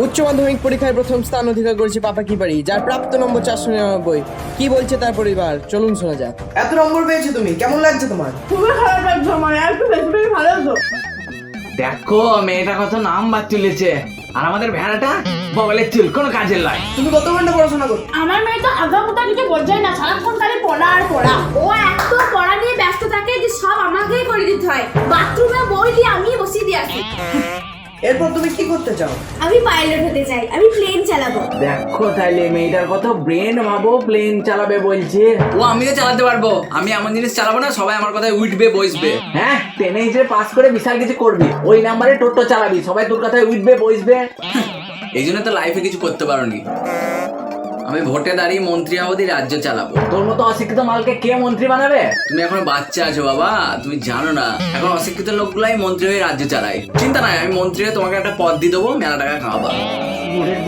উচ্চ মাধ্যমিক পরীক্ষায় প্রথম স্থান অধিকার করেছে পাপা কি বাড়ি, যার প্রাপ্ত নম্বর 499। কি বলছে তার পরিবার, চলুন শোনা যাক। এত নম্বর পেয়েছো তুমি, কেমন লাগছে তোমার? খুবই খারাপ লাগছে আমার, একটু বেশি বেশি ভালো হতো। দেখো মেয়েটা কত নাম্বার তুলেছে, আর আমাদের ভেড়াটা বগলের চুল, কোনো কাজের নয়। তুমি কত ঘন্টা পড়াশোনা করো? আমার মেয়ে তো আগামোটা কিছু বোঝাই না, সারাক্ষণ খালি পড়া আর পড়া। ও এত পড়া নিয়ে ব্যস্ত থাকে যে সব আমাকেই করে দিতে হয়। বাথরুমে বই দিয়ে আমি বসিয়ে দিয়ে আসি। এরপর তুমি কি করতে চাও? আমি পাইলট হতে চাই, আমি প্লেন চালাবো। দেখো তাইলে মেয়েটার কত ব্রেন, ভাবো প্লেন চালাবে বলছে। ও আমিও চালাতে পারবো, আমি এমন জিনিস চালাবো না সবাই আমার কথায় উঠবে বসবে। হ্যাঁ, টেনে যে পাস করে বিশাল কিছু করবি, ওই নাম্বারে টোটো চালাবি, সবাই তোর কথায় উঠবে বসবে। এই জন্য তো লাইফে কিছু করতে পারোনি। আমি ভোটে দাঁড়িয়ে মন্ত্রী অবধি রাজ্য চালাবো। তোর মতো অশিক্ষিত মালকে কে মন্ত্রী বানাবে? তুমি এখন বাচ্চা আছো বাবা, তুমি জানো না এখন অশিক্ষিত লোকগুলাই মন্ত্রী হয়ে রাজ্য চালায়। চিন্তা নাই, আমি মন্ত্রী হয়ে তোমাকে একটা পদ দিয়ে দেবো, মেলা টাকা খাওয়াবো। বুড়ের